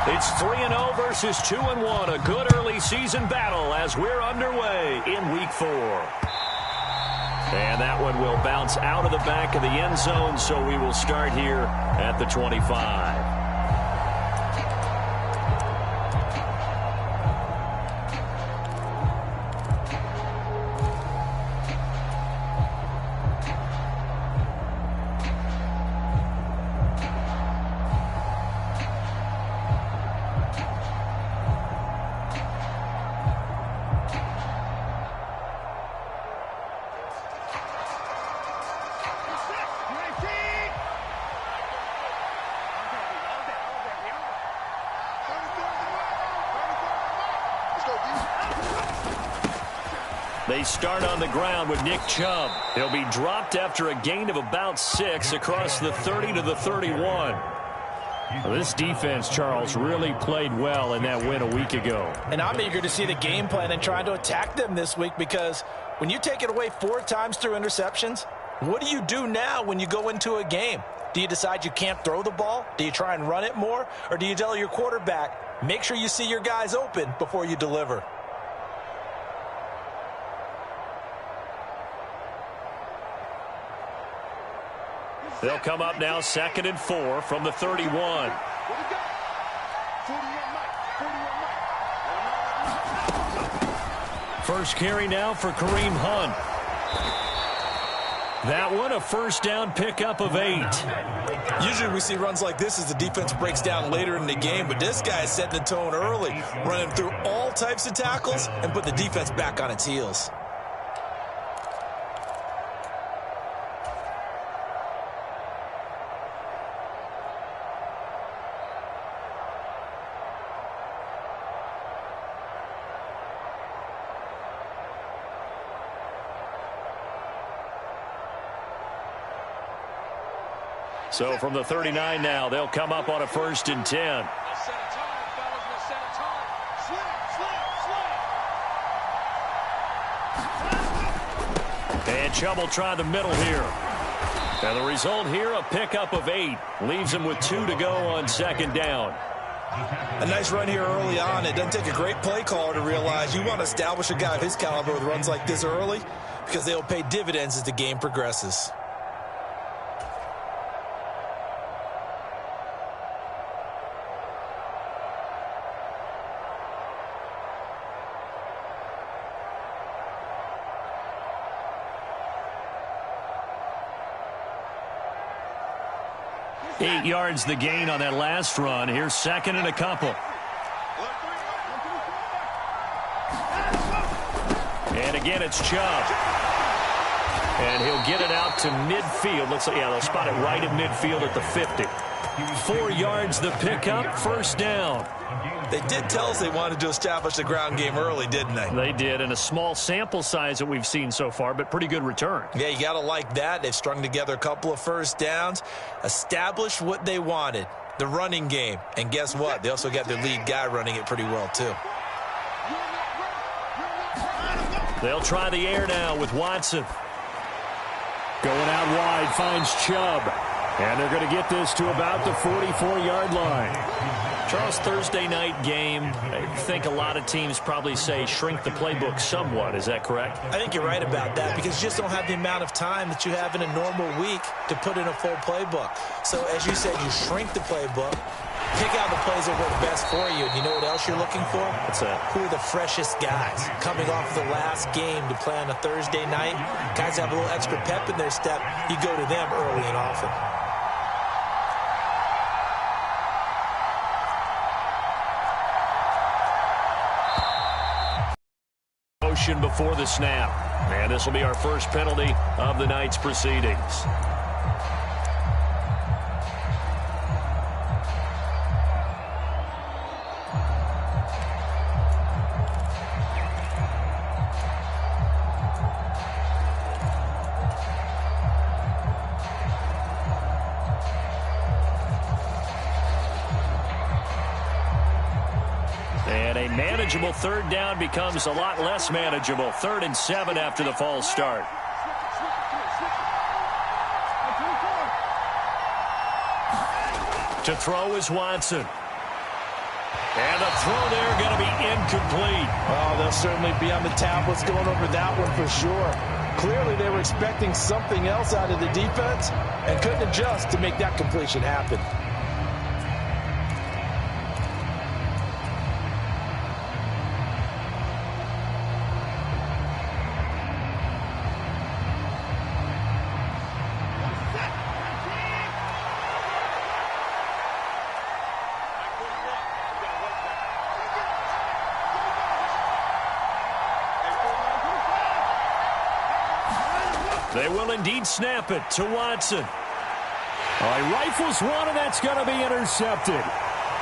It's 3-0 versus 2-1. A good early season battle as we're underway in Week 4. And that one will bounce out of the back of the end zone, so we will start here at the 25. They start on the ground with Nick Chubb. He'll be dropped after a gain of about 6 across the 30 to the 31. Well, this defense, Charles, really played well in that win a week ago. And I'm eager to see the game plan and trying to attack them this week, because when you take it away 4 times through interceptions, what do you do now when you go into a game? Do you decide you can't throw the ball? Do you try and run it more? Or do you tell your quarterback, make sure you see your guys open before you deliver? They'll come up now 2nd and 4 from the 31. First carry now for Kareem Hunt. That one, a first down pickup of 8. Usually we see runs like this as the defense breaks down later in the game, but this guy is setting the tone early, running through all types of tackles and put the defense back on its heels. So from the 39 now, they'll come up on a 1st and 10. And Chubb will try the middle here. And the result here, a pickup of 8. Leaves him with 2 to go on 2nd down. A nice run here early on. It doesn't take a great play caller to realize you want to establish a guy of his caliber with runs like this early, because they'll pay dividends as the game progresses. Eight yards the gain on that last run. Here's 2nd and a couple. And again, it's Chubb. And he'll get it out to midfield. Looks like, yeah, they'll spot it right at midfield at the 50. 4 yards the pickup, 1st down. They did tell us they wanted to establish the ground game early, didn't they? They did, and a small sample size that we've seen so far, but pretty good return. Yeah, you got to like that. They've strung together a couple of 1st downs, established what they wanted, the running game. And guess what? They also got their lead guy running it pretty well, too. They'll try the air now with Watson. Going out wide, finds Chubb. And they're going to get this to about the 44-yard line. Charles, Thursday night game, I think a lot of teams probably say shrink the playbook somewhat. Is that correct? I think you're right about that, because you just don't have the amount of time that you have in a normal week to put in a full playbook. So, as you said, you shrink the playbook, pick out the plays that work best for you, and you know what else you're looking for? What's that? Who are the freshest guys coming off the last game to play on a Thursday night? Guys have a little extra pep in their step. You go to them early and often. Before the snap. And this will be our first penalty of the night's proceedings. And a manageable 3rd down becomes a lot less manageable. 3rd and 7 after the false start. To throw is Watson. And the throw there going to be incomplete. Oh, they'll certainly be on the tablets going over that one for sure. Clearly, they were expecting something else out of the defense and couldn't adjust to make that completion happen. They will indeed snap it to Watson. He rifles one, and that's going to be intercepted.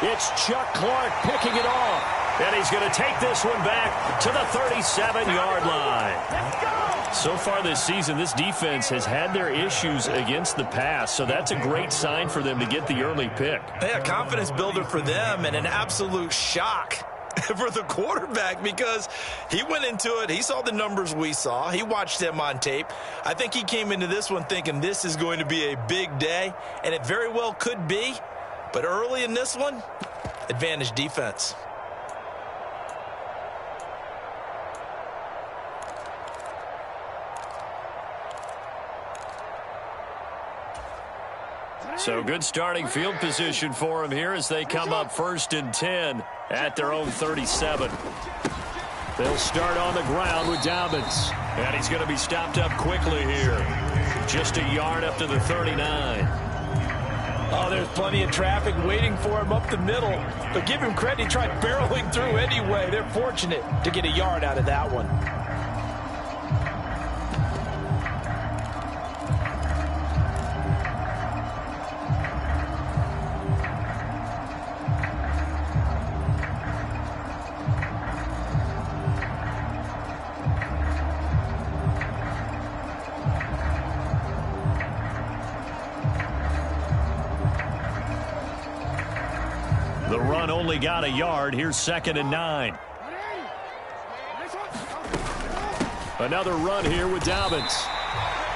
It's Chuck Clark picking it off. And he's going to take this one back to the 37-yard line. So far this season, this defense has had their issues against the pass, so that's a great sign for them to get the early pick. Yeah, confidence builder for them and an absolute shock for the quarterback because he went into it. He saw the numbers we saw. He watched them on tape. I think he came into this one thinking this is going to be a big day, and it very well could be. But early in this one, advantage defense. So good starting field position for him here as they come up 1st and 10 at their own 37. They'll start on the ground with Dobbins. And he's going to be stopped up quickly here. Just a yard up to the 39. Oh, there's plenty of traffic waiting for him up the middle. But give him credit, he tried barreling through anyway. They're fortunate to get a yard out of that one. The run only got a yard. Here's 2nd and 9. Another run here with Dobbins.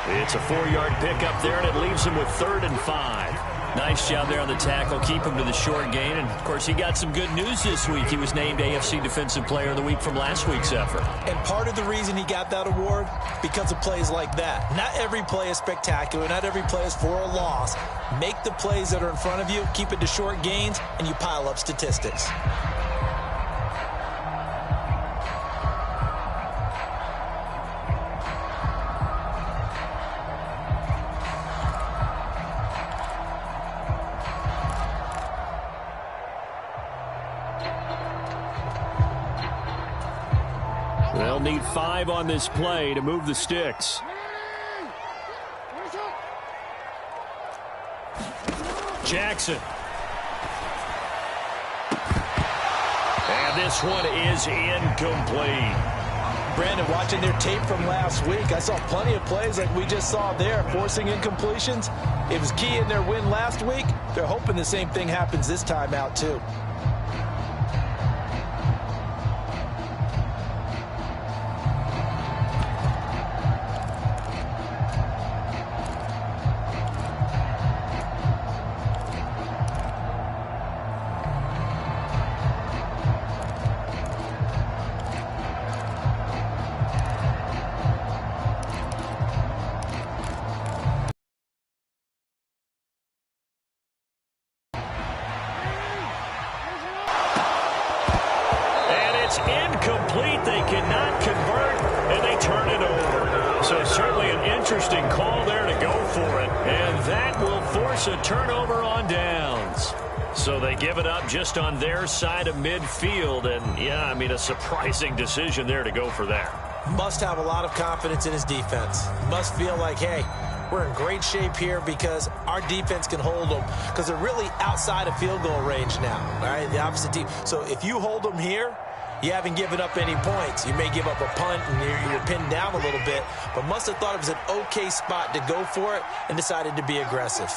It's a 4-yard pickup there, and it leaves him with 3rd and 5. Nice job there on the tackle. Keep him to the short gain. And, of course, he got some good news this week. He was named AFC Defensive Player of the Week from last week's effort. And part of the reason he got that award, because of plays like that. Not every play is spectacular. Not every play is for a loss. Make the plays that are in front of you, keep it to short gains, and you pile up statistics. They'll need 5 on this play to move the sticks. Jackson. And this one is incomplete. Brandon, watching their tape from last week, I saw plenty of plays like we just saw there, forcing incompletions. It was key in their win last week. They're hoping the same thing happens this time out, too. Incomplete. They cannot convert, and they turn it over. So certainly an interesting call there to go for it, and that will force a turnover on downs. So they give it up just on their side of midfield, and, yeah, I mean, a surprising decision there to go for that. Must have a lot of confidence in his defense. Must feel like, hey, we're in great shape here because our defense can hold them because they're really outside of field goal range now, all right, the opposite team. So if you hold them here, you haven't given up any points. You may give up a punt and you're pinned down a little bit, but must have thought it was an okay spot to go for it and decided to be aggressive.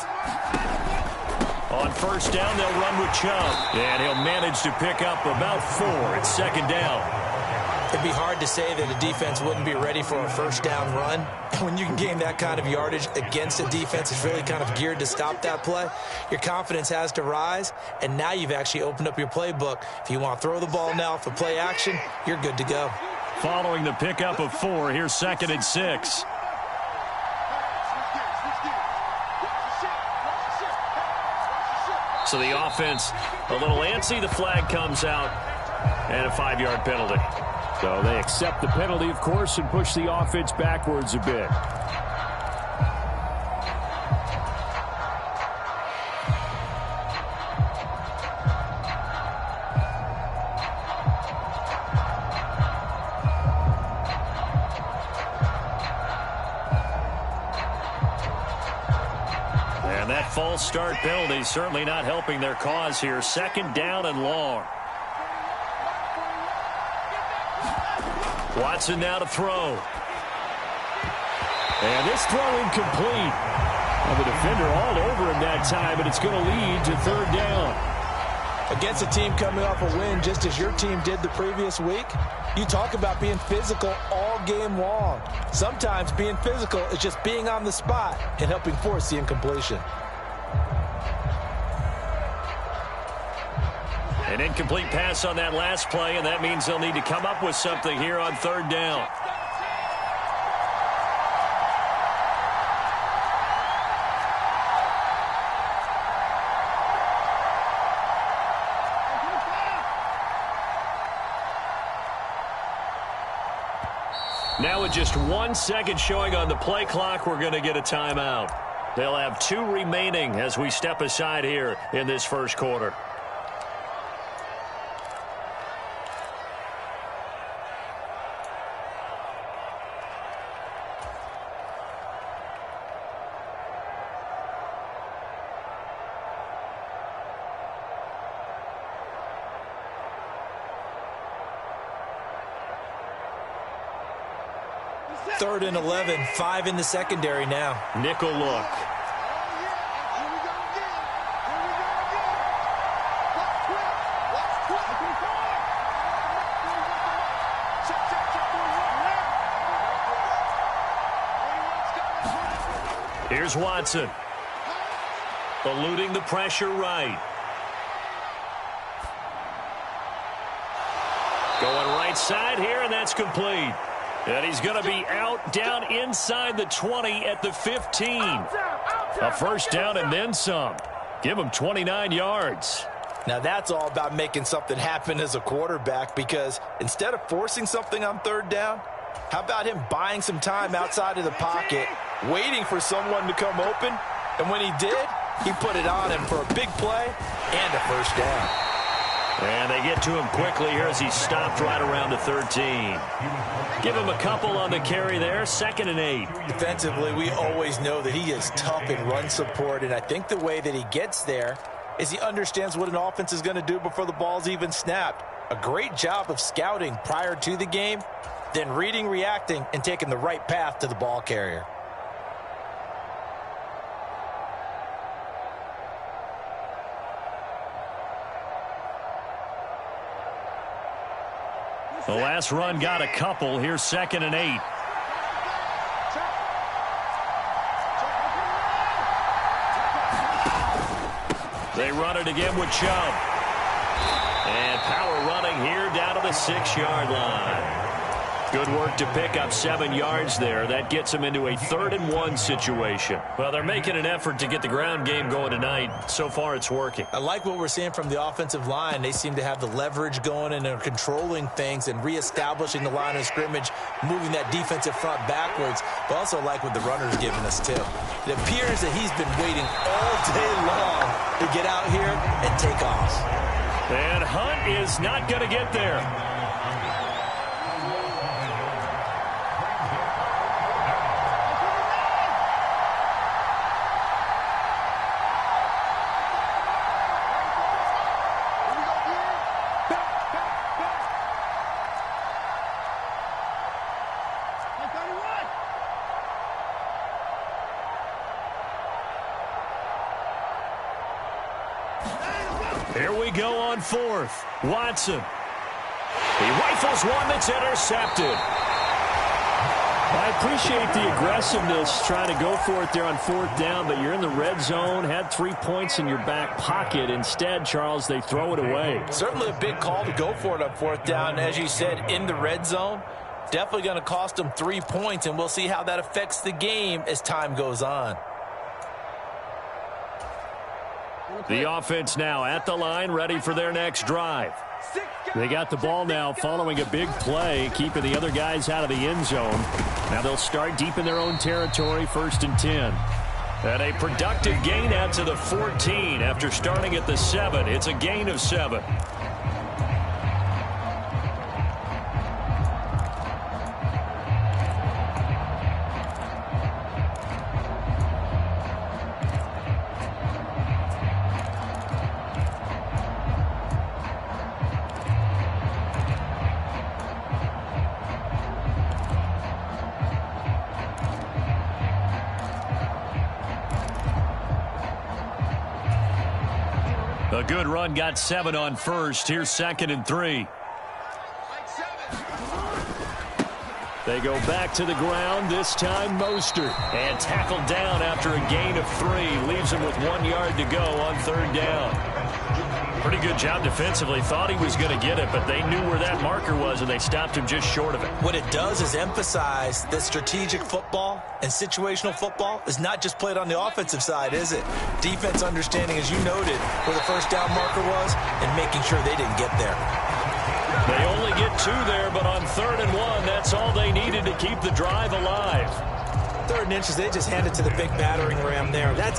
On first down, they'll run with Chubb, and he'll manage to pick up about 4 at second down. It'd be hard to say that a defense wouldn't be ready for a first down run. When you can gain that kind of yardage against a defense that's really kind of geared to stop that play, your confidence has to rise, and now you've actually opened up your playbook. If you want to throw the ball now for play action, you're good to go. Following the pickup of 4, here's 2nd and 6. So the offense a little antsy. The flag comes out, and a 5-yard penalty. So they accept the penalty, of course, and push the offense backwards a bit. And that false start penalty certainly not helping their cause here. 2nd down and long. Watson now to throw. And this throw incomplete. The defender all over him that time, and it's going to lead to 3rd down. Against a team coming off a win just as your team did the previous week, you talk about being physical all game long. Sometimes being physical is just being on the spot and helping force the incompletion. An incomplete pass on that last play, and that means they'll need to come up with something here on 3rd down. Now with just 1 second showing on the play clock, we're going to get a timeout. They'll have 2 remaining as we step aside here in this first quarter. Third and 11, 5 in the secondary now. Nickel look. Here's Watson. Eluding the pressure right. Going right side here, and that's complete. And he's going to be out down inside the 20 at the 15. A first down and then some. Give him 29 yards. Now that's all about making something happen as a quarterback, because instead of forcing something on 3rd down, how about him buying some time outside of the pocket, waiting for someone to come open, and when he did, he put it on him for a big play and a first down. And they get to him quickly here as he stopped right around the 13. Give him a couple on the carry there. 2nd and 8. Defensively, we always know that he is tough in run support, and I think the way that he gets there is he understands what an offense is going to do before the ball's even snapped. A great job of scouting prior to the game, then reading, reacting, and taking the right path to the ball carrier. The last run got a couple. Here's 2nd and 8. They run it again with Chubb. And power running here down to the 6-yard line. Good work to pick up 7 yards there. That gets them into a 3rd and 1 situation. Well, they're making an effort to get the ground game going tonight. So far, it's working. I like what we're seeing from the offensive line. They seem to have the leverage going, and they're controlling things and reestablishing the line of scrimmage, moving that defensive front backwards. But also like what the runner's giving us, too. It appears that he's been waiting all day long to get out here and take off. And Hunt is not going to get there. Here we go on 4th. Watson. He rifles one that's intercepted. I appreciate the aggressiveness trying to go for it there on fourth down, but you're in the red zone, had 3 points in your back pocket. Instead, Charles, they throw it away. Certainly a big call to go for it on fourth down. As you said, in the red zone, definitely going to cost them 3 points, and we'll see how that affects the game as time goes on. The offense now at the line, ready for their next drive. They got the ball now following a big play, keeping the other guys out of the end zone. Now they'll start deep in their own territory, 1st and 10. And a productive gain out to the 14 after starting at the 7. It's a gain of 7. A good run, got 7 on first. Here's 2nd and 3. They go back to the ground, this time Mostert. And tackled down after a gain of 3. Leaves him with 1 yard to go on 3rd down. Pretty good job defensively. Thought he was going to get it, but they knew where that marker was, and they stopped him just short of it. What it does is emphasize that strategic football and situational football is not just played on the offensive side, is it? Defense understanding, as you noted, where the first down marker was and making sure they didn't get there. They only get 2 there, but on 3rd and 1, that's all they needed to keep the drive alive. 3rd and inches, they just hand it to the big battering ram there. That's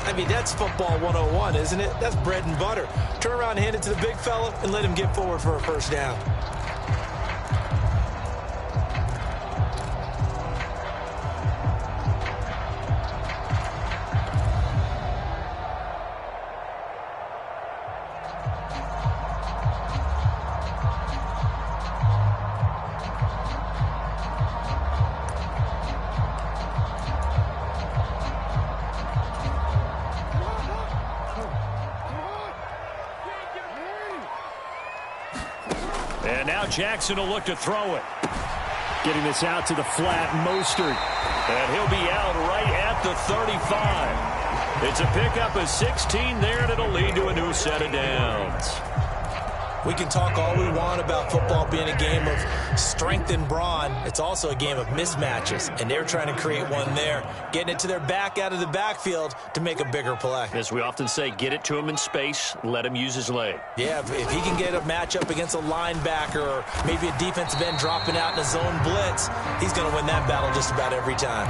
football 101, isn't it? That's bread and butter. Turn around and hand it to the big fella and let him get forward for a first down. And now Jackson will look to throw it. Getting this out to the flat, Mostert. And he'll be out right at the 35. It's a pickup of 16 there, and it'll lead to a new set of downs. We can talk all we want about football being a game of strength and brawn. It's also a game of mismatches, and they're trying to create one there, getting it to their back out of the backfield to make a bigger play. As we often say, get it to him in space, let him use his leg. Yeah, if he can get a matchup against a linebacker or maybe a defensive end dropping out in a zone blitz, he's going to win that battle just about every time.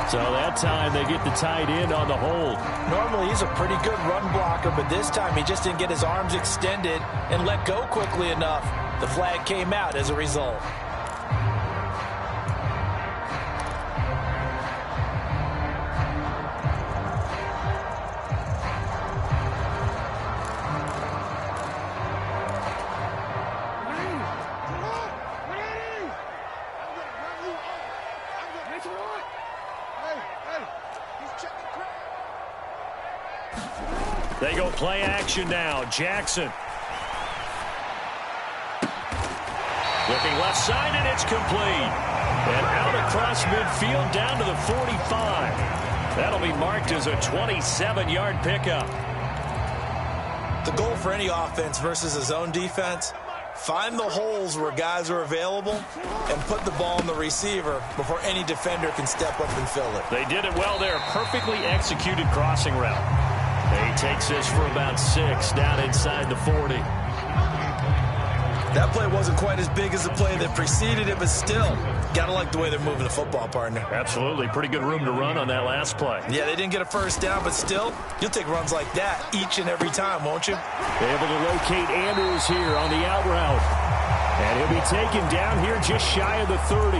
So that time they get the tight end on the hold. Normally he's a pretty good run blocker, but this time he just didn't get his arms extended and let go quickly enough. The flag came out as a result. They go play action now. Jackson. Looking left side, and it's complete. And out across midfield down to the 45. That'll be marked as a 27-yard pickup. The goal for any offense versus a zone defense, find the holes where guys are available and put the ball in the receiver before any defender can step up and fill it. They did it well there. Perfectly executed crossing route. He takes this for about 6 down inside the 40. That play wasn't quite as big as the play that preceded it, but still, got to like the way they're moving the football, partner. Absolutely. Pretty good room to run on that last play. Yeah, they didn't get a first down, but still, you'll take runs like that each and every time, won't you? They're able to locate Andrews here on the out route. And he'll be taken down here just shy of the 30.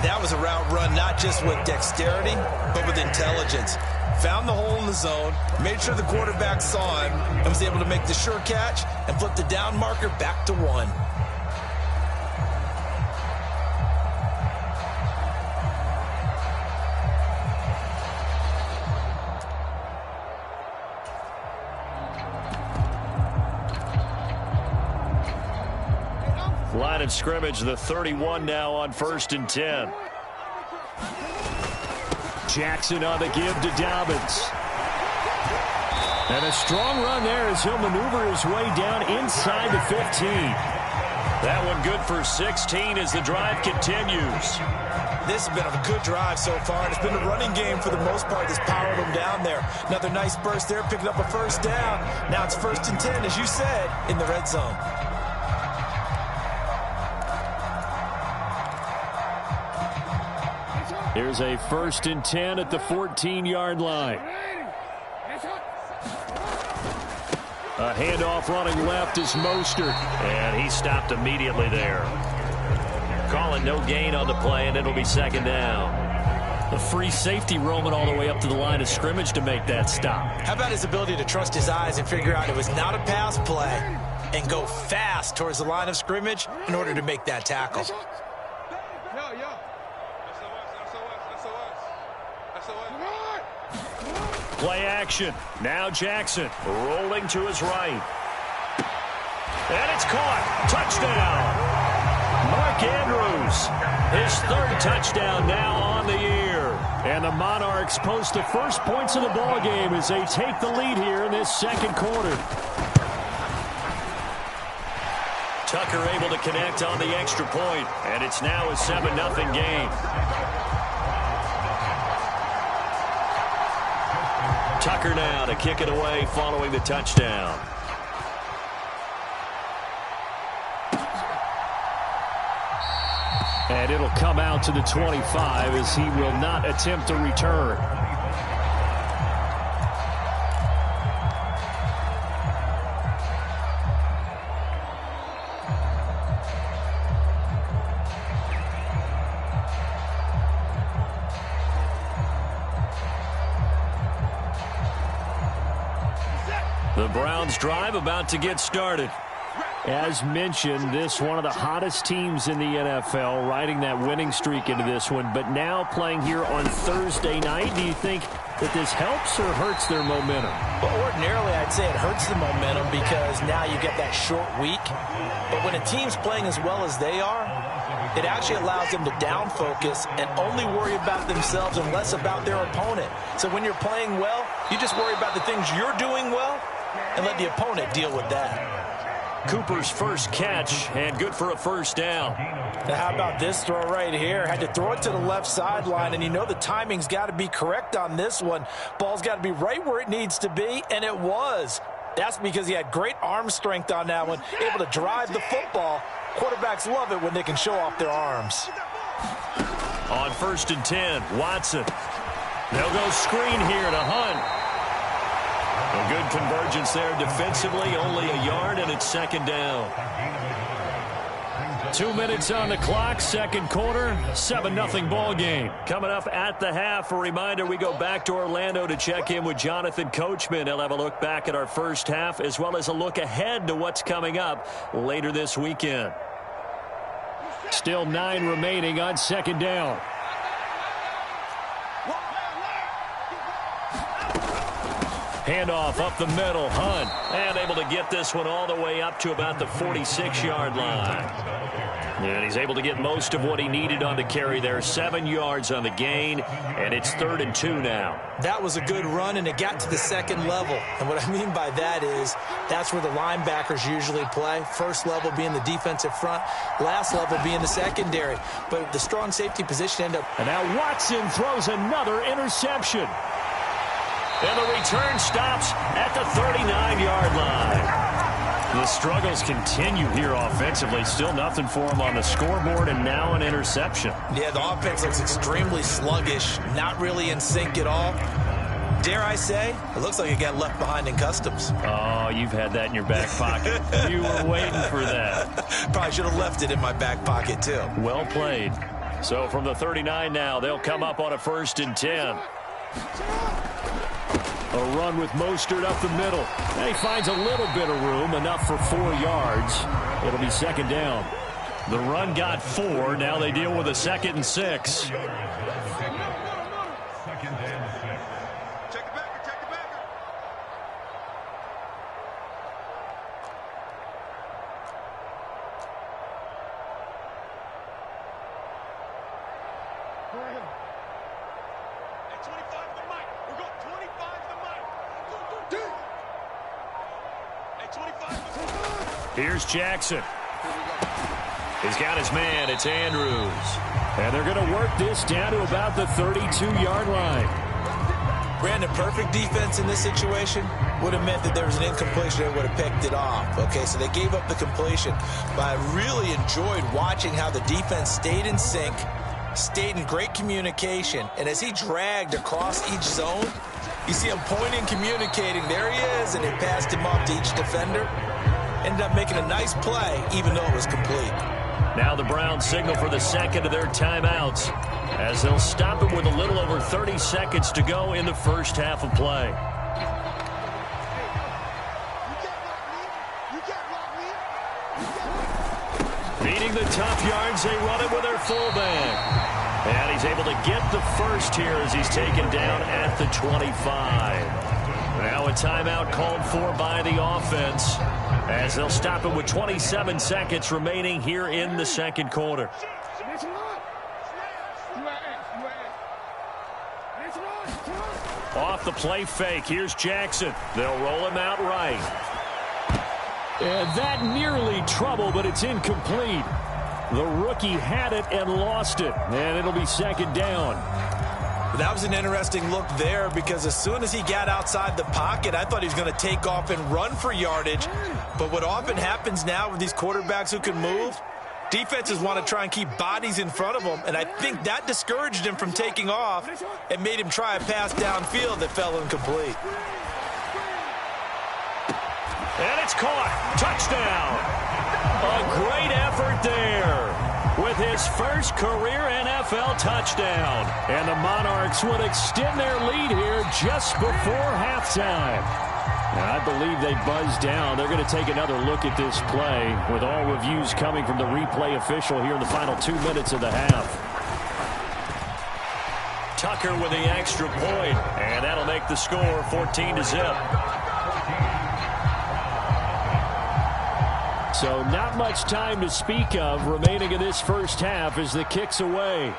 That was a route run not just with dexterity, but with intelligence. Found the hole in the zone, made sure the quarterback saw him, and was able to make the sure catch and flip the down marker back to 1. Line of scrimmage, the 31 now on 1st and 10. Jackson on the give to Dobbins. And a strong run there as he'll maneuver his way down inside the 15. That one good for 16 as the drive continues. This has been a good drive so far, and it's been a running game for the most part that's powered them down there. Another nice burst there, picking up a first down. Now it's 1st and 10, as you said, in the red zone. Here's a 1st and 10 at the 14-yard line. A handoff running left is Mostert, and he stopped immediately there. Calling no gain on the play, and it'll be 2nd down. The free safety roaming all the way up to the line of scrimmage to make that stop. How about his ability to trust his eyes and figure out it was not a pass play and go fast towards the line of scrimmage in order to make that tackle? Play action. Now Jackson rolling to his right. And it's caught. Touchdown. Mark Andrews, his 3rd touchdown now on the year. And the Monarchs post the first points of the ball game as they take the lead here in this 2nd quarter. Tucker able to connect on the extra point, and it's now a 7-0 game. Tucker now to kick it away following the touchdown. And it'll come out to the 25 as he will not attempt to return. The Browns drive about to get started. As mentioned, this one of the hottest teams in the NFL, riding that winning streak into this one, but now playing here on Thursday night. Do you think that this helps or hurts their momentum? Well, ordinarily, I'd say it hurts the momentum because now you get that short week. But when a team's playing as well as they are, it actually allows them to down focus and only worry about themselves and less about their opponent. So when you're playing well, you just worry about the things you're doing well and let the opponent deal with that. Cooper's first catch, and good for a 1st down. Now how about this throw right here? Had to throw it to the left sideline, and you know the timing's got to be correct on this one. Ball's got to be right where it needs to be, and it was. That's because he had great arm strength on that one, able to drive the football. Quarterbacks love it when they can show off their arms. On 1st and 10, Watson. They'll go screen here to Hunt. A good convergence there defensively, only a yard, and it's 2nd down. 2 minutes on the clock, 2nd quarter, 7-0 ball game. Coming up at the half, a reminder we go back to Orlando to check in with Jonathan Coachman. He'll have a look back at our first half as well as a look ahead to what's coming up later this weekend. Still 9 remaining on 2nd down. Handoff up the middle, Hunt, and able to get this one all the way up to about the 46-yard line. And he's able to get most of what he needed on the carry there. 7 yards on the gain, and it's 3rd and 2 now. That was a good run, and it got to the 2nd level. And what I mean by that is that's where the linebackers usually play. First level being the defensive front, last level being the secondary. But the strong safety position ended up. And now Watson throws another interception. And the return stops at the 39-yard line. The struggles continue here offensively. Still nothing for him on the scoreboard, and now an interception. Yeah, the offense looks extremely sluggish, not really in sync at all. Dare I say, it looks like it got left behind in customs. Oh, you've had that in your back pocket. You were waiting for that. Probably should have left it in my back pocket, too. Well played. So from the 39 now, they'll come up on a 1st and 10. A run with Mostert up the middle. And he finds a little bit of room, enough for 4 yards. It'll be 2nd down. The run got 4. Now they deal with a 2nd and 6. Here's Jackson. He's got his man. It's Andrews. And they're going to work this down to about the 32-yard line. Brandon, perfect defense in this situation would have meant that there was an incompletion that would have picked it off. Okay, so they gave up the completion. But I really enjoyed watching how the defense stayed in sync, stayed in great communication, and as he dragged across each zone, you see him pointing, communicating. There he is, and he passed him off to each defender. Ended up making a nice play, even though it was complete. Now the Browns signal for the second of their timeouts as they'll stop him with a little over 30 seconds to go in the first half of play. Needing the tough yards, they run it with their fullback. And he's able to get the first here as he's taken down at the 25. Now a timeout called for by the offense as they'll stop him with 27 seconds remaining here in the second quarter. Off the play fake, here's Jackson. They'll roll him out right. And that nearly trouble, but it's incomplete. The rookie had it and lost it, and it'll be second down. That was an interesting look there because as soon as he got outside the pocket, I thought he was going to take off and run for yardage. But what often happens now with these quarterbacks who can move, defenses want to try and keep bodies in front of them, and I think that discouraged him from taking off and made him try a pass downfield that fell incomplete. And it's caught. Touchdown. A great effort there with his first career NFL touchdown. And the Monarchs would extend their lead here just before halftime. And I believe they buzzed down. They're going to take another look at this play with all reviews coming from the replay official here in the final 2 minutes of the half. Tucker with the extra point, and that'll make the score 14-0. So not much time to speak of remaining in this first half as the kick's away.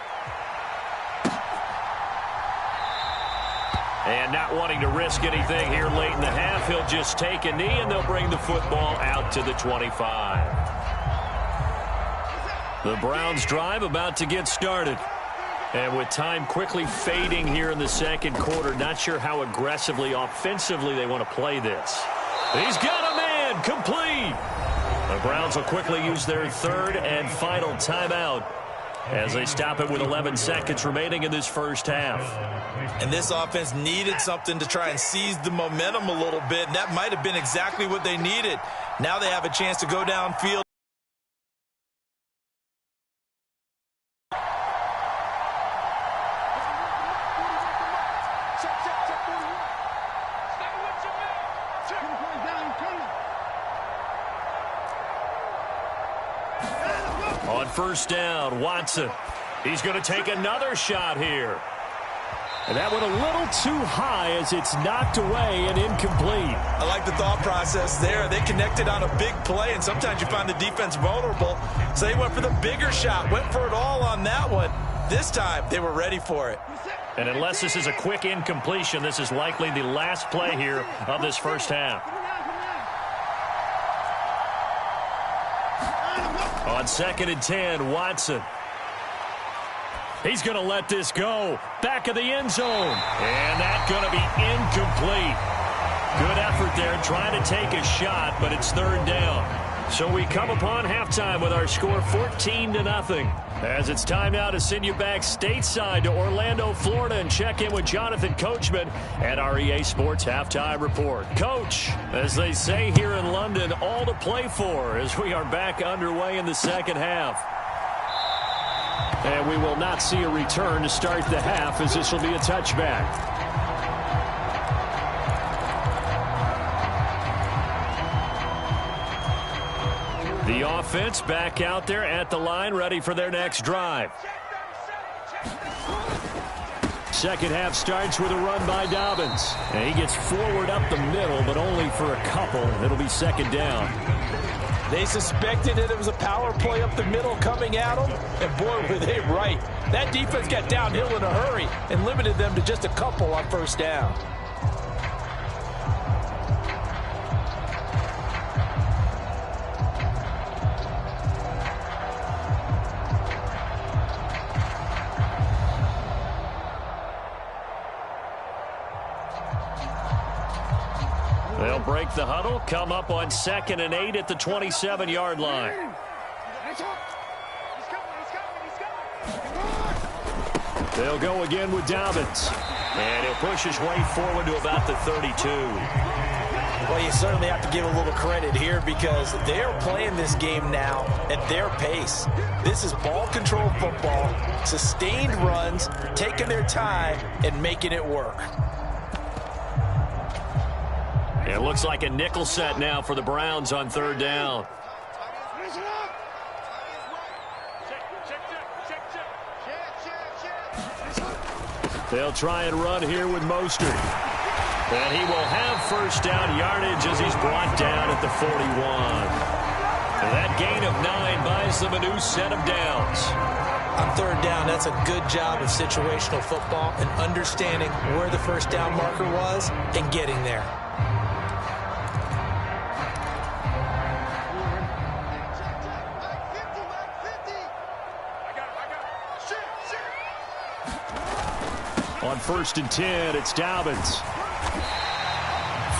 And not wanting to risk anything here late in the half, he'll just take a knee and they'll bring the football out to the 25. The Browns drive about to get started. And with time quickly fading here in the second quarter, not sure how aggressively, offensively they want to play this. He's got a man, complete. The Browns will quickly use their third and final timeout as they stop it with 11 seconds remaining in this first half. And this offense needed something to try and seize the momentum a little bit, and that might have been exactly what they needed. Now they have a chance to go downfield. On first down, Watson. He's going to take another shot here. And that went a little too high as it's knocked away and incomplete. I like the thought process there. They connected on a big play, and sometimes you find the defense vulnerable. So they went for the bigger shot, went for it all on that one. This time, they were ready for it. And unless this is a quick incompletion, this is likely the last play here of this first half. On 2nd and 10, Watson. He's going to let this go. Back of the end zone. And that's going to be incomplete. Good effort there trying to take a shot, but it's third down. So we come upon halftime with our score 14-0. As it's time now to send you back stateside to Orlando, Florida, and check in with Jonathan Coachman at our EA Sports Halftime Report. Coach, as they say here in London, all to play for as we are back underway in the second half. And we will not see a return to start the half as this will be a touchback. The offense back out there at the line, ready for their next drive. Second half starts with a run by Dobbins. And he gets forward up the middle, but only for a couple. It'll be second down. They suspected it was a power play up the middle coming at them, and boy, were they right. That defense got downhill in a hurry and limited them to just a couple on first down. They'll break the huddle, come up on 2nd and 8 at the 27-yard line. They'll go again with Dobbins. And he'll push his way forward to about the 32. Well, you certainly have to give a little credit here because they're playing this game now at their pace. This is ball control football, sustained runs, taking their time, and making it work. It looks like a nickel set now for the Browns on 3rd down. They'll try and run here with Mostert. And he will have 1st down yardage as he's brought down at the 41. And that gain of 9 buys them a new set of downs. On 3rd down, that's a good job of situational football and understanding where the 1st down marker was and getting there. On 1st and 10, it's Dobbins.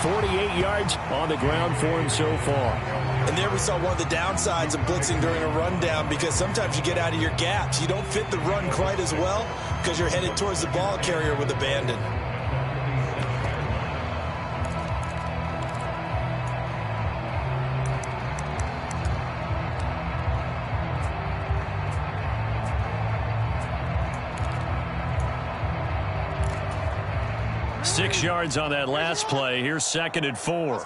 48 yards on the ground for him so far. And there we saw one of the downsides of blitzing during a rundown because sometimes you get out of your gaps. You don't fit the run quite as well because you're headed towards the ball carrier with abandon. Six yards on that last play. Here's 2nd and 4.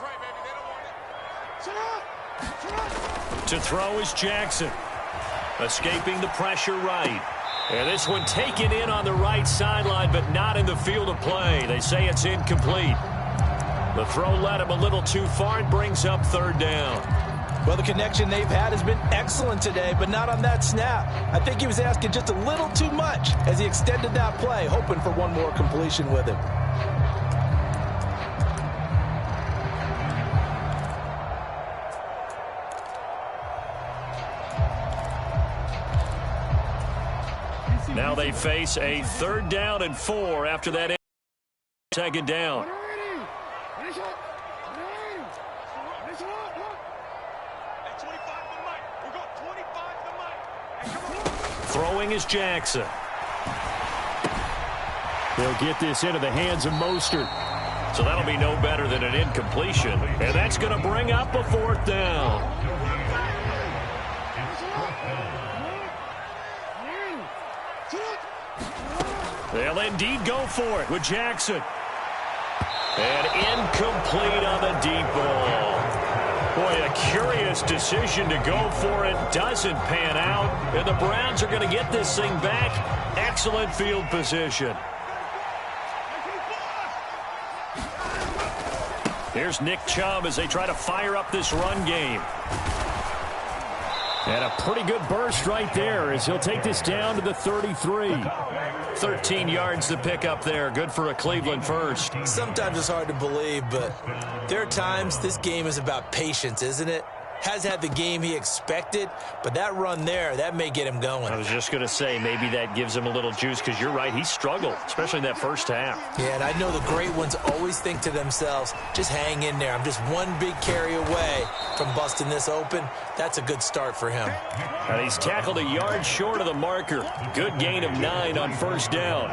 To throw is Jackson. Escaping the pressure right. And this one taken in on the right sideline, but not in the field of play. They say it's incomplete. The throw led him a little too far. It brings up 3rd down. Well, the connection they've had has been excellent today, but not on that snap. I think he was asking just a little too much as he extended that play, hoping for one more completion with him. Now they face a 3rd down and 4 after that 2nd down. Throwing is Jackson. They'll get this into the hands of Mostert. So that'll be no better than an incompletion. And that's going to bring up a 4th down. They'll indeed go for it with Jackson. And incomplete on the deep ball. Boy, a curious decision to go for it. Doesn't pan out. And the Browns are going to get this thing back. Excellent field position. Here's Nick Chubb as they try to fire up this run game. And a pretty good burst right there as he'll take this down to the 33. 13 yards to pick up there. Good for a Cleveland first. Sometimes it's hard to believe, but there are times this game is about patience, isn't it? Has had the game he expected, but that run there, that may get him going. I was just going to say, maybe that gives him a little juice because you're right, he struggled, especially in that first half. Yeah, and I know the great ones always think to themselves, just hang in there. I'm just one big carry away from busting this open. That's a good start for him. And he's tackled a yard short of the marker. Good gain of 9 on 1st down.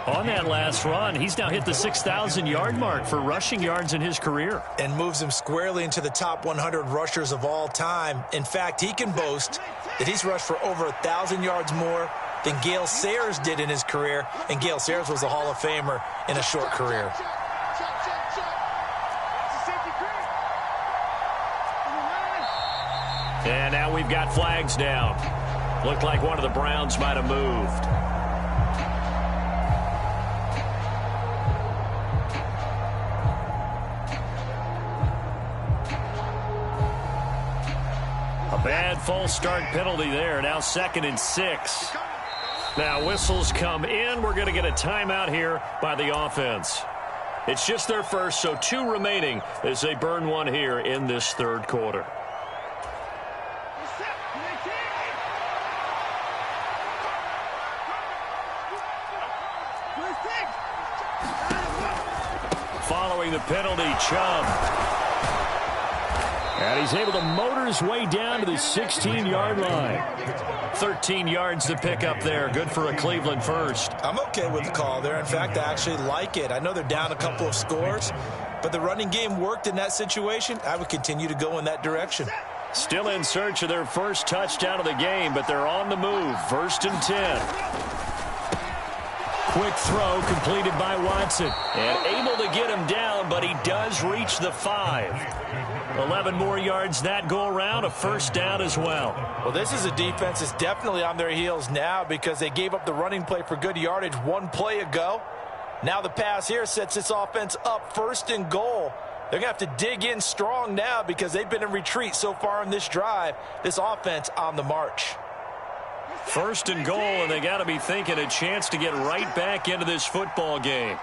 On that last run, he's now hit the 6,000-yard mark for rushing yards in his career. And moves him squarely into the top 100 rushers of all time. In fact, he can boast that he's rushed for over 1,000 yards more than Gale Sayers did in his career. And Gale Sayers was a Hall of Famer in a short career. And now we've got flags down. Looked like one of the Browns might have moved. Bad false start penalty there. Now 2nd and 6. Now whistles come in. We're going to get a timeout here by the offense. It's just their first, so 2 remaining as they burn one here in this 3rd quarter. following the penalty, Chubb. And he's able to motor his way down to the 16-yard line. 13 yards to pick up there. Good for a Cleveland first. I'm okay with the call there. In fact, I actually like it. I know they're down a couple of scores, but the running game worked in that situation. I would continue to go in that direction. Still in search of their first touchdown of the game, but they're on the move. 1st and 10. Quick throw completed by Watson. And able to get him down, but he does reach the 5. 11 more yards that go around, a first down as well. Well, this is a defense that's definitely on their heels now because they gave up the running play for good yardage one play ago. Now the pass here sets this offense up 1st and goal. They're going to have to dig in strong now because they've been in retreat so far in this drive. This offense on the march. 1st and goal, and they got to be thinking a chance to get right back into this football game.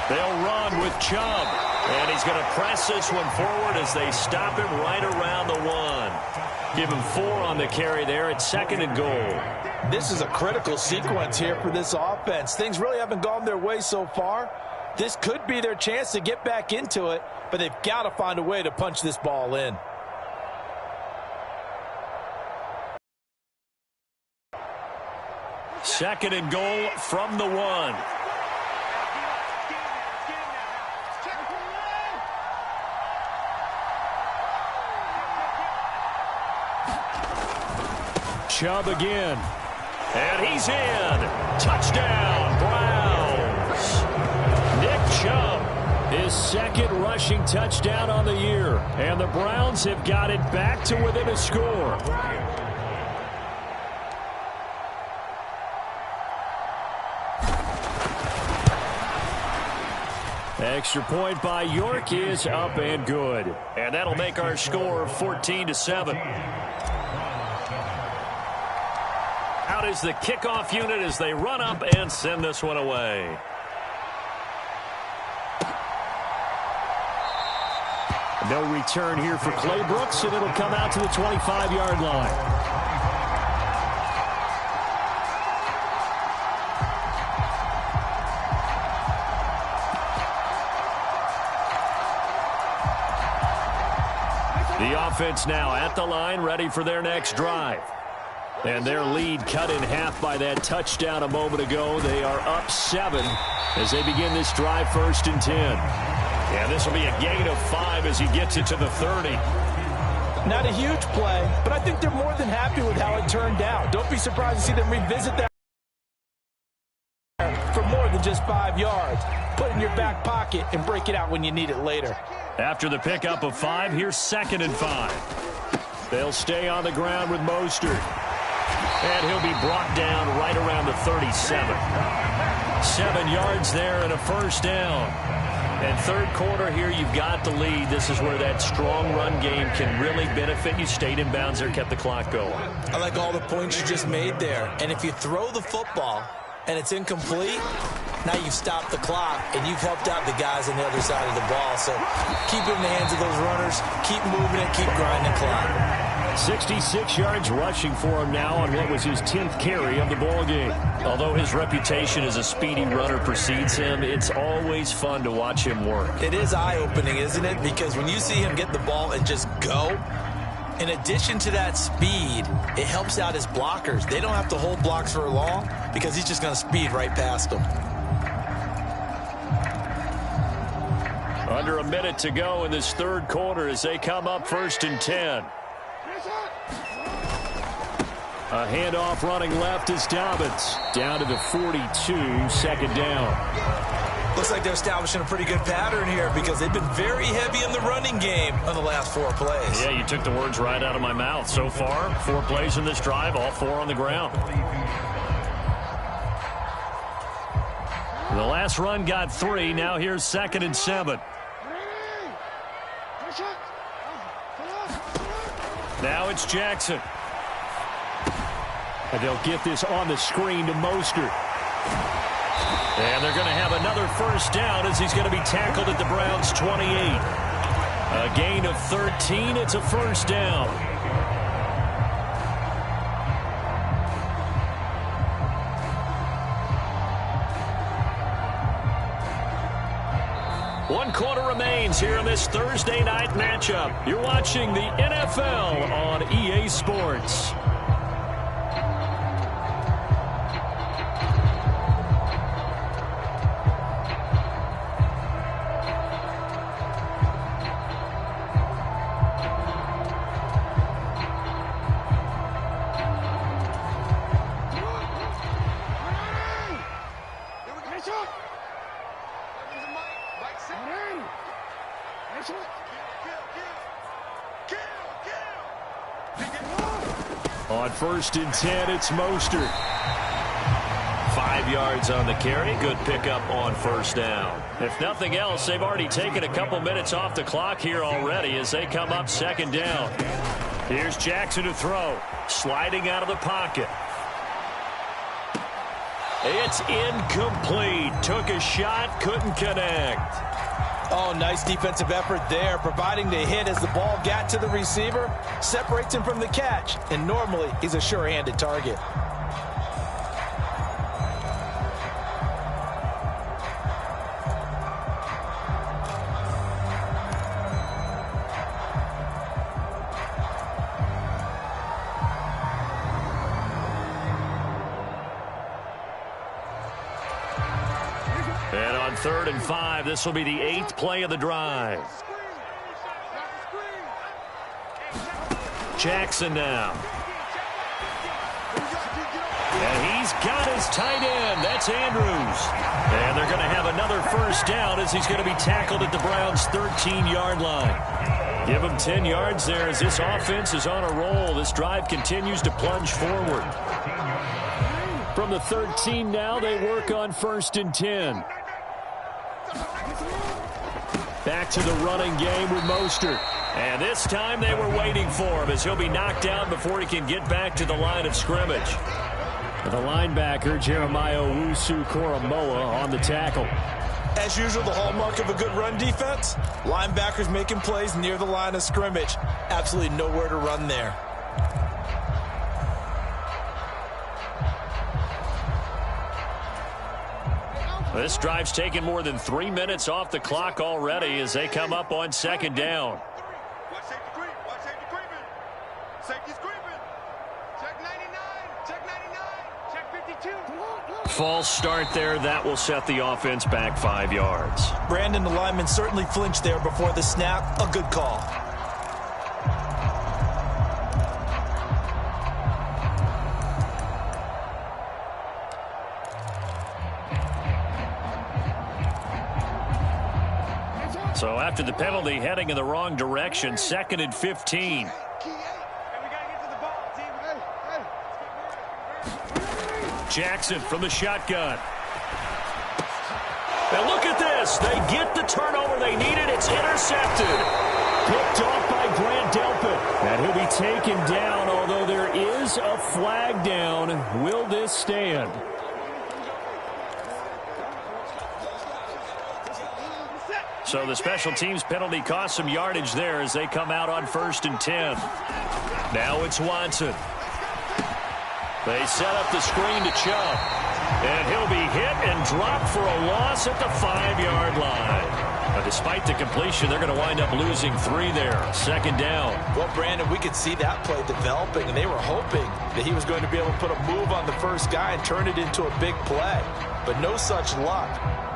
They'll run with Chubb, and he's going to press this one forward as they stop him right around the 1. Give him 4 on the carry there at 2nd and goal. This is a critical sequence here for this offense. Things really haven't gone their way so far. This could be their chance to get back into it, but they've got to find a way to punch this ball in. Second and goal from the 1. Chubb again. And he's in. Touchdown, Browns. Nick Chubb, his 2nd rushing touchdown on the year. And the Browns have got it back to within a score. Extra point by York is up and good. And that'll make our score 14-7. Out is the kickoff unit as they run up and send this one away. No return here for Clay Brooks, and it'll come out to the 25-yard line. The offense now at the line, ready for their next drive. And their lead cut in half by that touchdown a moment ago. They are up 7 as they begin this drive 1st and 10. And this will be a gain of 5 as he gets it to the 30. Not a huge play, but I think they're more than happy with how it turned out. Don't be surprised to see them revisit that for more than just 5 yards. Put it in your back pocket and break it out when you need it later. After the pickup of 5, here's 2nd and 5. They'll stay on the ground with Mostert. And he'll be brought down right around the 37. 7 yards there and a first down. And 3rd quarter here, you've got the lead. This is where that strong run game can really benefit you. Stayed in bounds there, kept the clock going. I like all the points you just made there. And if you throw the football and it's incomplete, now you've stopped the clock and you've helped out the guys on the other side of the ball. So keep it in the hands of those runners. Keep moving it. Keep grinding the clock. 66 yards rushing for him now on what was his 10th carry of the ball game. Although his reputation as a speedy runner precedes him, it's always fun to watch him work. It is eye-opening, isn't it? Because when you see him get the ball and just go, in addition to that speed, it helps out his blockers. They don't have to hold blocks for long because he's just going to speed right past them. Under a minute to go in this 3rd quarter as they come up 1st and 10. A handoff running left is Dobbins. Down to the 42, 2nd down. Looks like they're establishing a pretty good pattern here because they've been very heavy in the running game on the last 4 plays. Yeah, you took the words right out of my mouth. So far, 4 plays in this drive, all 4 on the ground. The last run got 3. Now here's 2nd and 7. Now it's Jackson. And they'll get this on the screen to Mostert. And they're going to have another first down as he's going to be tackled at the Browns' 28. A gain of 13. It's a first down. 1 quarter remains here in this Thursday night matchup. You're watching the NFL on EA Sports. On 1st and 10, it's Mostert. 5 yards on the carry. Good pickup on 1st down. If nothing else, they've already taken a couple minutes off the clock here already as they come up 2nd down. Here's Jackson to throw. Sliding out of the pocket. It's incomplete. Took a shot, couldn't connect. Oh, nice defensive effort there, providing the hit as the ball got to the receiver, separates him from the catch, and normally he's a sure-handed target. And on 3rd and 5, this will be the 8th play of the drive. Jackson now. And he's got his tight end. That's Andrews. And they're going to have another 1st down as he's going to be tackled at the Browns' 13-yard line. Give him 10 yards there as this offense is on a roll. This drive continues to plunge forward. From the 13 now, they work on 1st and 10. Back to the running game with Mostert. And this time they were waiting for him as he'll be knocked down before he can get back to the line of scrimmage. The linebacker, Jeremiah Owusu-Koramoah, on the tackle. As usual, the hallmark of a good run defense, linebackers making plays near the line of scrimmage. Absolutely nowhere to run there. This drive's taken more than 3 minutes off the clock already as they come up on 2nd down. Watch safety creep. Watch safety creeping. Safety's creeping. Check 99. Check 99. Check 52. False start there. That will set the offense back 5 yards. Brandon, the lineman, certainly flinched there before the snap. A good call. So after the penalty, heading in the wrong direction, 2nd and 15. Jackson from the shotgun. And look at this. They get the turnover they needed. It's intercepted. Picked off by Grant Delpit. And he'll be taken down, although there is a flag down. Will this stand? So the special teams penalty cost some yardage there as they come out on 1st and 10. Now it's Watson. They set up the screen to Chubb. And he'll be hit and dropped for a loss at the 5-yard line. Now, despite the completion, they're going to wind up losing 3 there. 2nd down. Well, Brandon, we could see that play developing, and they were hoping that he was going to be able to put a move on the first guy and turn it into a big play. But no such luck.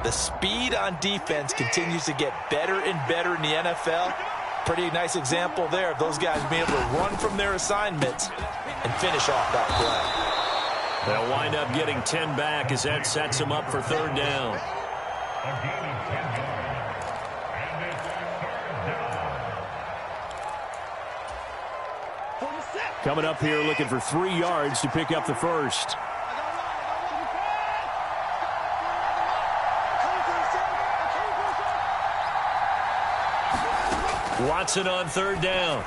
The speed on defense continues to get better and better in the NFL. Pretty nice example there of those guys being able to run from their assignments and finish off that play. They'll wind up getting 10 back as that sets them up for 3rd down. Coming up here looking for 3 yards to pick up the 1st. Watson on 3rd down.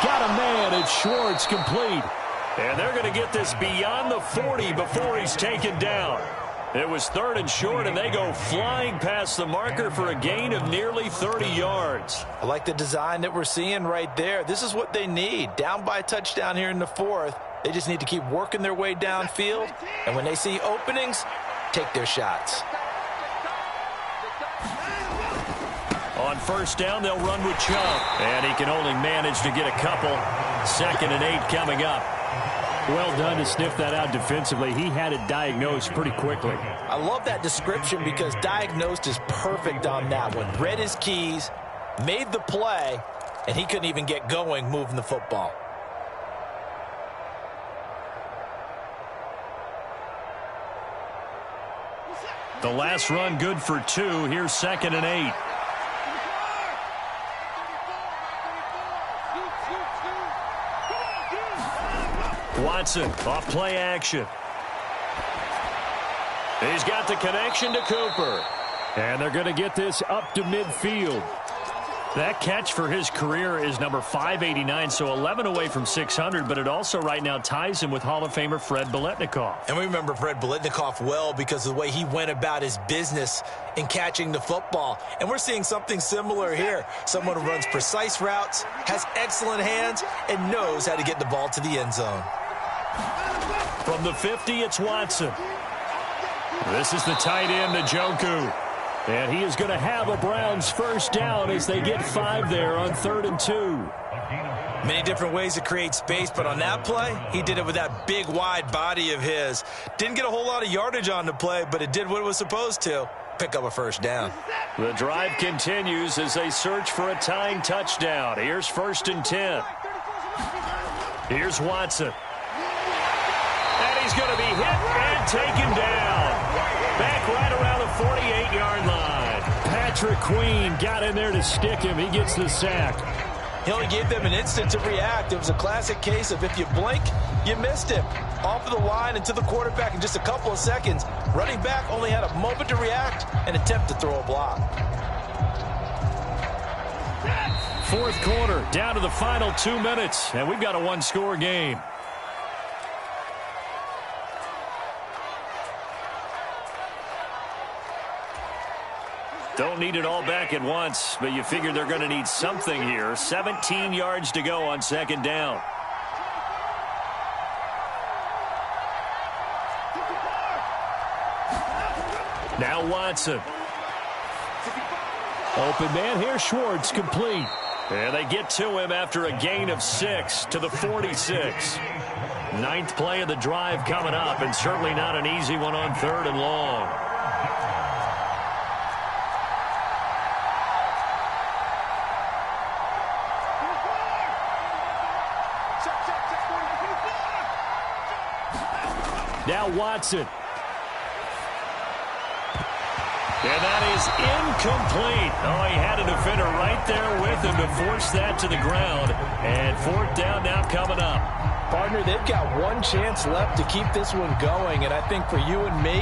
Got a man at Schwartz, complete. And they're going to get this beyond the 40 before he's taken down. It was 3rd and short, and they go flying past the marker for a gain of nearly 30 yards. I like the design that we're seeing right there. This is what they need. Down by a touchdown here in the 4th. They just need to keep working their way downfield. And when they see openings, take their shots. On first down, they'll run with Chubb. And he can only manage to get a couple. 2nd and 8 coming up. Well done to sniff that out defensively. He had it diagnosed pretty quickly. I love that description because diagnosed is perfect on that one. Read his keys, made the play, and he couldn't even get going moving the football. The last run good for 2. Here's 2nd and 8. Watson off play action. He's got the connection to Cooper. And they're going to get this up to midfield. That catch for his career is number 589, so 11 away from 600, but it also right now ties him with Hall of Famer Fred Biletnikoff. And we remember Fred Biletnikoff well because of the way he went about his business in catching the football. And we're seeing something similar here. Someone who runs precise routes, has excellent hands, and knows how to get the ball to the end zone. From the 50, it's Watson. This is the tight end, Njoku. And he is going to have a Browns first down as they get 5 there on 3rd and 2. Many different ways to create space, but on that play, he did it with that big, wide body of his. Didn't get a whole lot of yardage on the play, but it did what it was supposed to. Pick up a first down. The drive continues as they search for a tying touchdown. Here's 1st and 10. Here's Watson. And he's going to be hit and taken down. Back right around the 48-yard line. Patrick Queen got in there to stick him. He gets the sack. He only gave them an instant to react. It was a classic case of if you blink, you missed him. Off of the line and to the quarterback in just a couple of seconds. Running back only had a moment to react and attempt to throw a block. 4th quarter, down to the final 2 minutes, and we've got a 1-score game. Don't need it all back at once, but you figure they're going to need something here. 17 yards to go on 2nd down. Now Watson. Open man here, Schwartz, complete. And they get to him after a gain of 6 to the 46. 9th play of the drive coming up, and certainly not an easy one on 3rd and long. Now Watson. And that is incomplete. Oh, he had a defender right there with him to force that to the ground. And 4th down now coming up. Partner, they've got one chance left to keep this one going. And I think for you and me,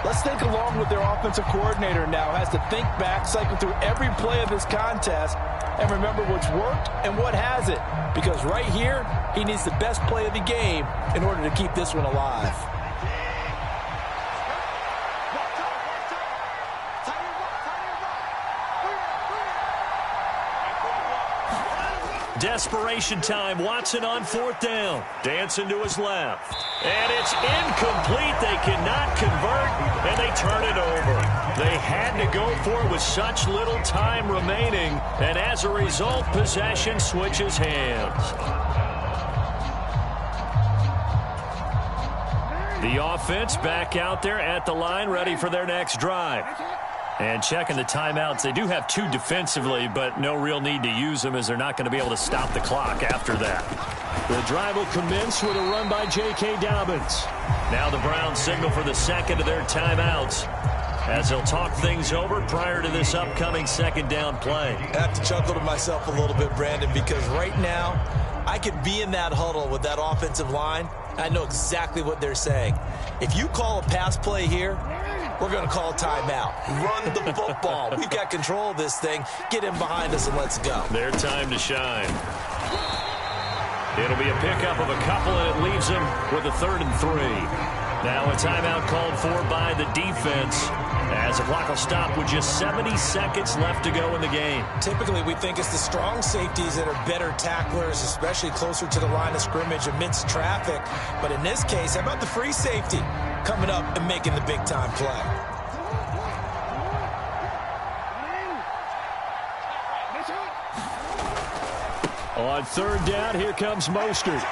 let's think along with their offensive coordinator now. Has to think back, cycle through every play of this contest, and remember what's worked and what hasn't. Because right here, he needs the best play of the game in order to keep this one alive. Desperation time. Watson on 4th down. Dancing to his left. And it's incomplete. They cannot convert, and they turn it over. They had to go for it with such little time remaining, and as a result, possession switches hands. The offense back out there at the line, ready for their next drive. And checking the timeouts, they do have 2 defensively, but no real need to use them as they're not going to be able to stop the clock after that. The drive will commence with a run by J.K. Dobbins. Now the Browns signal for the 2nd of their timeouts as they'll talk things over prior to this upcoming 2nd down play. I have to chuckle to myself a little bit, Brandon, because right now I could be in that huddle with that offensive line. I know exactly what they're saying. If you call a pass play here, we're going to call timeout. Run the football. We've got control of this thing. Get in behind us and let's go. Their time to shine. It'll be a pickup of a couple, and it leaves them with a 3rd and 3. Now a timeout called for by the defense as the clock will stop with just 70 seconds left to go in the game. Typically, we think it's the strong safeties that are better tacklers, especially closer to the line of scrimmage amidst traffic. But in this case, how about the free safety coming up and making the big-time play? On third down, here comes Mostert.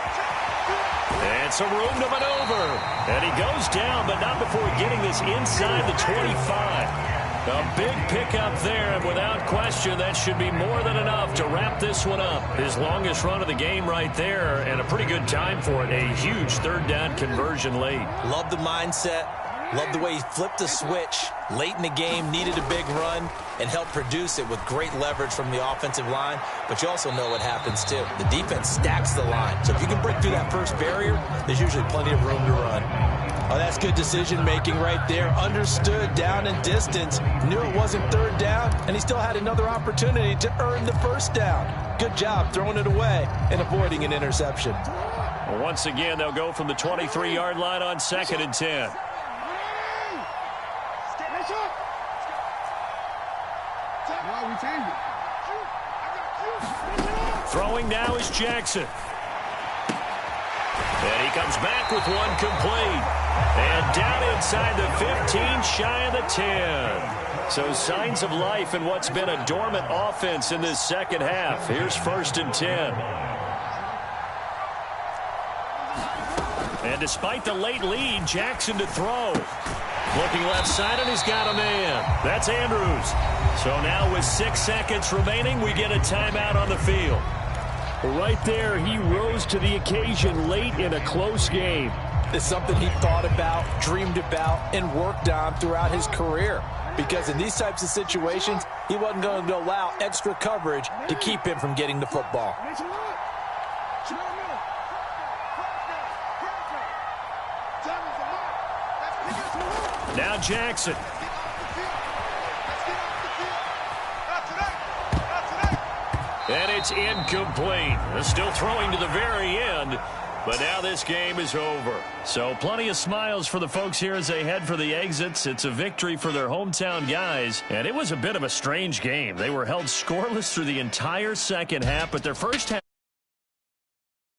And some room to maneuver. And he goes down, but not before getting this inside the 25. A big pickup there, and without question, that should be more than enough to wrap this one up. His longest run of the game right there, and a pretty good time for it. A huge third down conversion late. Love the mindset. Love the way he flipped the switch late in the game, needed a big run, and helped produce it with great leverage from the offensive line. But you also know what happens, too. The defense stacks the line. So if you can break through that first barrier, there's usually plenty of room to run. Oh, that's good decision-making right there. Understood down and distance. Knew it wasn't third down, and he still had another opportunity to earn the first down. Good job throwing it away and avoiding an interception. Well, once again, they'll go from the 23-yard line on 2nd and 10. Throwing now is Jackson. And he comes back with one complete. And down inside the 15, shy of the 10. So signs of life in what's been a dormant offense in this second half. Here's 1st and 10. And despite the late lead, Jackson to throw. Looking left side, and he's got a man. That's Andrews. So now with 6 seconds remaining, we get a timeout on the field. Right there, he rose to the occasion late in a close game. It's something he thought about, dreamed about, and worked on throughout his career. Because in these types of situations, he wasn't going to allow extra coverage to keep him from getting the football. Now Jackson. And it's incomplete. Still throwing to the very end. But now this game is over. So plenty of smiles for the folks here as they head for the exits. It's a victory for their hometown guys. And it was a bit of a strange game. They were held scoreless through the entire second half, but their first half